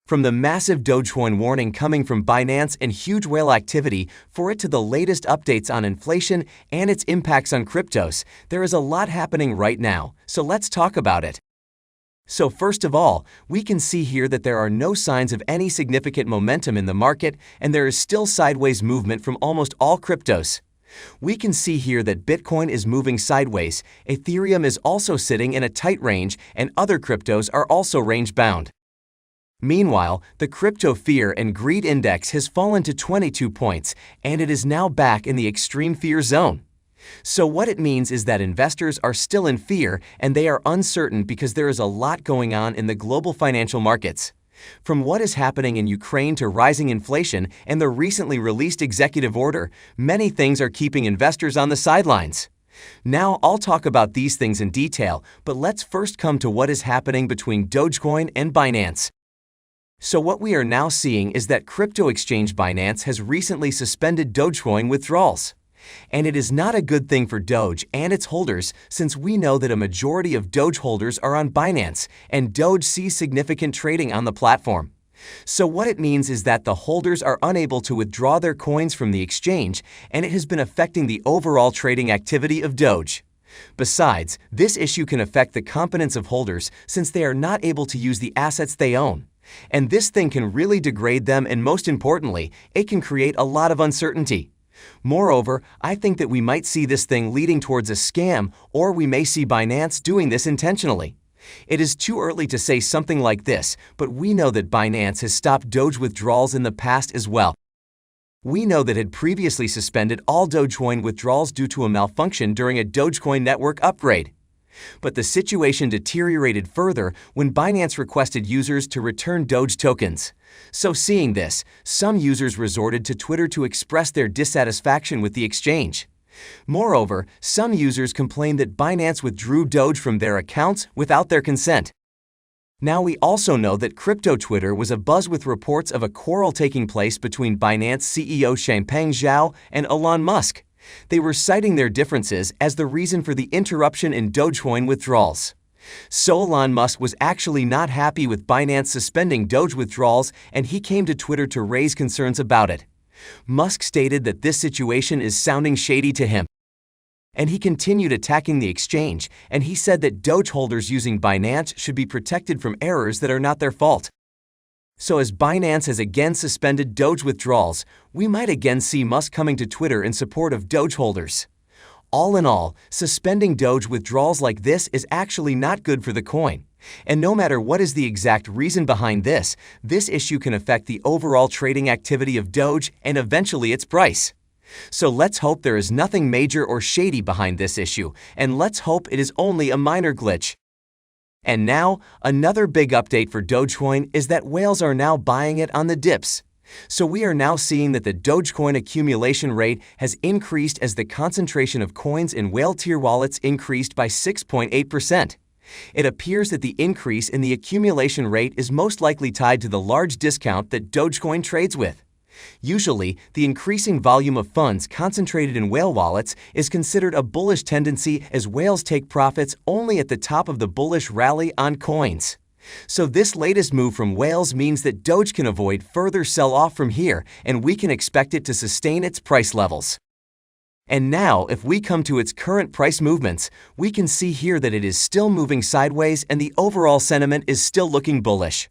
From the massive Dogecoin warning coming from Binance and huge whale activity for it to the latest updates on inflation and its impacts on cryptos, there is a lot happening right now, so let's talk about it. So first of all, we can see here that there are no signs of any significant momentum in the market, and there is still sideways movement from almost all cryptos. We can see here that Bitcoin is moving sideways, Ethereum is also sitting in a tight range, and other cryptos are also range-bound. Meanwhile, the crypto fear and greed index has fallen to 22 points, and it is now back in the extreme fear zone. So what it means is that investors are still in fear and they are uncertain because there is a lot going on in the global financial markets. From what is happening in Ukraine to rising inflation and the recently released executive order, many things are keeping investors on the sidelines. Now I'll talk about these things in detail, but let's first come to what is happening between Dogecoin and Binance. So what we are now seeing is that crypto exchange Binance has recently suspended Dogecoin withdrawals. And it is not a good thing for Doge and its holders, since we know that a majority of Doge holders are on Binance and Doge sees significant trading on the platform. So what it means is that the holders are unable to withdraw their coins from the exchange, and it has been affecting the overall trading activity of Doge. Besides, this issue can affect the confidence of holders since they are not able to use the assets they own. And this thing can really degrade them, and most importantly, it can create a lot of uncertainty. Moreover, I think that we might see this thing leading towards a scam, or we may see Binance doing this intentionally. It is too early to say something like this, but we know that Binance has stopped Doge withdrawals in the past as well. We know that it had previously suspended all Dogecoin withdrawals due to a malfunction during a Dogecoin network upgrade. But the situation deteriorated further when Binance requested users to return Doge tokens. So seeing this, some users resorted to Twitter to express their dissatisfaction with the exchange. Moreover, some users complained that Binance withdrew Doge from their accounts without their consent. Now we also know that crypto Twitter was abuzz with reports of a quarrel taking place between Binance CEO Changpeng Zhao and Elon Musk. They were citing their differences as the reason for the interruption in Dogecoin withdrawals. So Elon Musk was actually not happy with Binance suspending Doge withdrawals, and he came to Twitter to raise concerns about it. Musk stated that this situation is sounding shady to him. And he continued attacking the exchange, and he said that Doge holders using Binance should be protected from errors that are not their fault. So as Binance has again suspended Doge withdrawals, we might again see Musk coming to Twitter in support of Doge holders. All in all, suspending Doge withdrawals like this is actually not good for the coin. And no matter what is the exact reason behind this issue can affect the overall trading activity of Doge and eventually its price. So let's hope there is nothing major or shady behind this issue, and let's hope it is only a minor glitch. And now, another big update for Dogecoin is that whales are now buying it on the dips. So we are now seeing that the Dogecoin accumulation rate has increased as the concentration of coins in whale tier wallets increased by 6.8%. It appears that the increase in the accumulation rate is most likely tied to the large discount that Dogecoin trades with. Usually, the increasing volume of funds concentrated in whale wallets is considered a bullish tendency as whales take profits only at the top of the bullish rally on coins. So this latest move from whales means that Doge can avoid further sell-off from here, and we can expect it to sustain its price levels. And now, if we come to its current price movements, we can see here that it is still moving sideways and the overall sentiment is still looking bullish.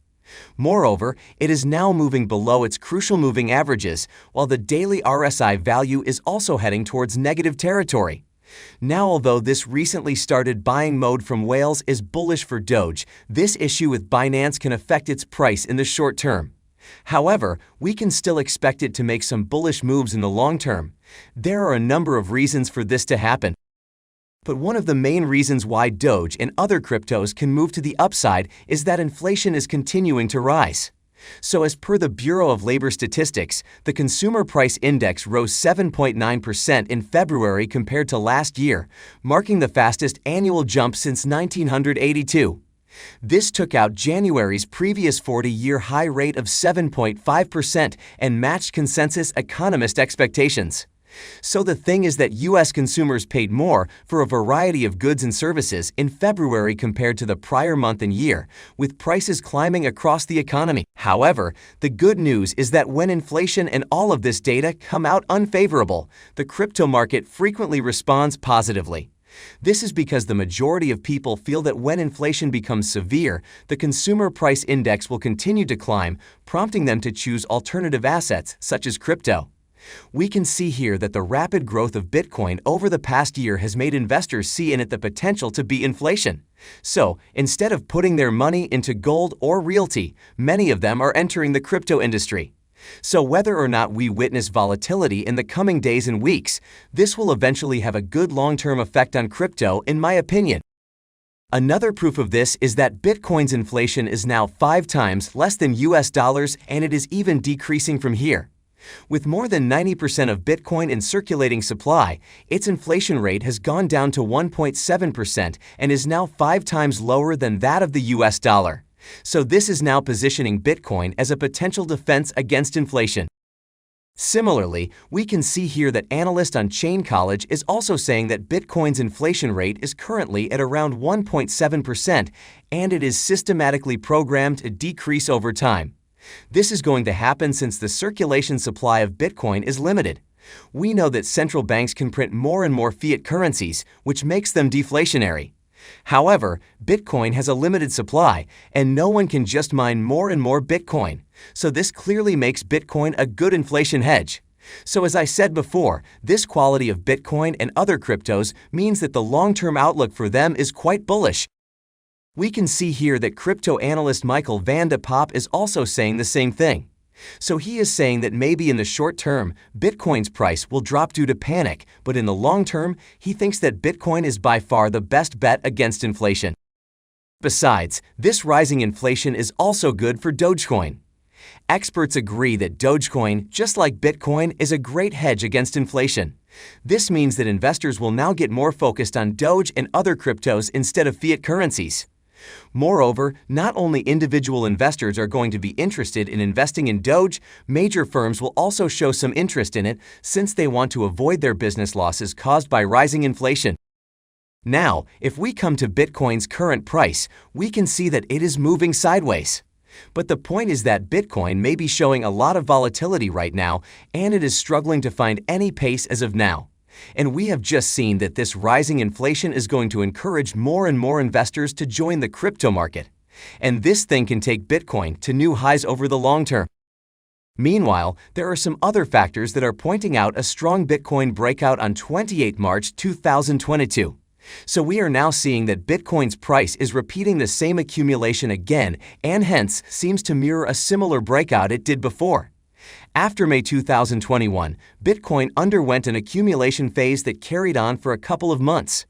Moreover, it is now moving below its crucial moving averages, while the daily RSI value is also heading towards negative territory. Now, although this recently started buying mode from whales is bullish for Doge, this issue with Binance can affect its price in the short term. However, we can still expect it to make some bullish moves in the long term. There are a number of reasons for this to happen. But one of the main reasons why Doge and other cryptos can move to the upside is that inflation is continuing to rise. So as per the Bureau of Labor Statistics, the Consumer Price Index rose 7.9% in February compared to last year, marking the fastest annual jump since 1982. This took out January's previous 40-year high rate of 7.5% and matched consensus economist expectations. So the thing is that US consumers paid more for a variety of goods and services in February compared to the prior month and year, with prices climbing across the economy. However, the good news is that when inflation and all of this data come out unfavorable, the crypto market frequently responds positively. This is because the majority of people feel that when inflation becomes severe, the consumer price index will continue to climb, prompting them to choose alternative assets such as crypto. We can see here that the rapid growth of Bitcoin over the past year has made investors see in it the potential to beat inflation. So, instead of putting their money into gold or realty, many of them are entering the crypto industry. So whether or not we witness volatility in the coming days and weeks, this will eventually have a good long-term effect on crypto, in my opinion. Another proof of this is that Bitcoin's inflation is now 5 times less than US dollars, and it is even decreasing from here. With more than 90% of Bitcoin in circulating supply, its inflation rate has gone down to 1.7% and is now 5 times lower than that of the US dollar. So this is now positioning Bitcoin as a potential defense against inflation. Similarly, we can see here that analyst on Chain College is also saying that Bitcoin's inflation rate is currently at around 1.7%, and it is systematically programmed to decrease over time. This is going to happen since the circulation supply of Bitcoin is limited. We know that central banks can print more and more fiat currencies, which makes them deflationary. However, Bitcoin has a limited supply, and no one can just mine more and more Bitcoin. So this clearly makes Bitcoin a good inflation hedge. So as I said before, this quality of Bitcoin and other cryptos means that the long-term outlook for them is quite bullish. We can see here that crypto analyst Michael van de Poppe is also saying the same thing. So he is saying that maybe in the short term, Bitcoin's price will drop due to panic, but in the long term, he thinks that Bitcoin is by far the best bet against inflation. Besides, this rising inflation is also good for Dogecoin. Experts agree that Dogecoin, just like Bitcoin, is a great hedge against inflation. This means that investors will now get more focused on Doge and other cryptos instead of fiat currencies. Moreover, not only individual investors are going to be interested in investing in Doge, major firms will also show some interest in it since they want to avoid their business losses caused by rising inflation. Now, if we come to Bitcoin's current price, we can see that it is moving sideways. But the point is that Bitcoin may be showing a lot of volatility right now, and it is struggling to find any pace as of now. And we have just seen that this rising inflation is going to encourage more and more investors to join the crypto market. And this thing can take Bitcoin to new highs over the long term. Meanwhile, there are some other factors that are pointing out a strong Bitcoin breakout on 28 March 2022. So we are now seeing that Bitcoin's price is repeating the same accumulation again, and hence seems to mirror a similar breakout it did before. After May 2021, Bitcoin underwent an accumulation phase that carried on for a couple of months.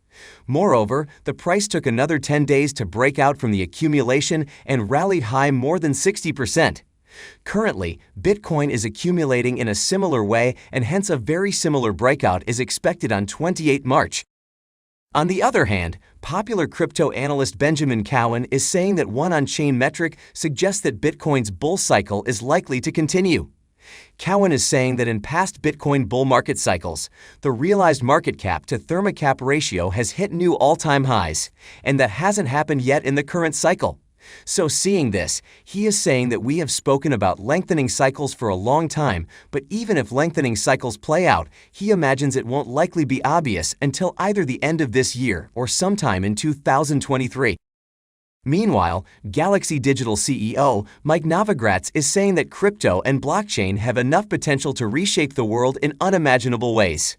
Moreover, the price took another 10 days to break out from the accumulation and rallied high more than 60%. Currently, Bitcoin is accumulating in a similar way, and hence a very similar breakout is expected on 28 March. On the other hand, popular crypto analyst Benjamin Cowen is saying that one on-chain metric suggests that Bitcoin's bull cycle is likely to continue. Cowen is saying that in past Bitcoin bull market cycles, the realized market cap to thermocap ratio has hit new all-time highs, and that hasn't happened yet in the current cycle. So seeing this, he is saying that we have spoken about lengthening cycles for a long time, but even if lengthening cycles play out, he imagines it won't likely be obvious until either the end of this year or sometime in 2023. Meanwhile, Galaxy Digital CEO Mike Novogratz is saying that crypto and blockchain have enough potential to reshape the world in unimaginable ways.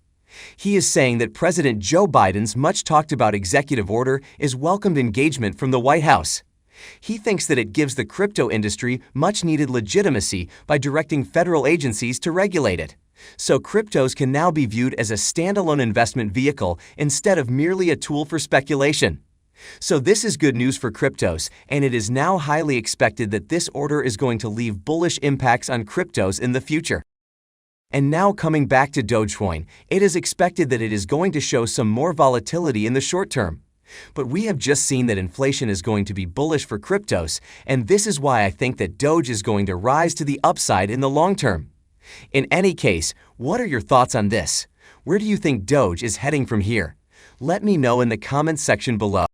He is saying that President Joe Biden's much-talked-about executive order is welcomed engagement from the White House. He thinks that it gives the crypto industry much-needed legitimacy by directing federal agencies to regulate it. So cryptos can now be viewed as a standalone investment vehicle instead of merely a tool for speculation. So this is good news for cryptos, and it is now highly expected that this order is going to leave bullish impacts on cryptos in the future. And now coming back to Dogecoin, it is expected that it is going to show some more volatility in the short term. But we have just seen that inflation is going to be bullish for cryptos, and this is why I think that Doge is going to rise to the upside in the long term. In any case, what are your thoughts on this? Where do you think Doge is heading from here? Let me know in the comments section below.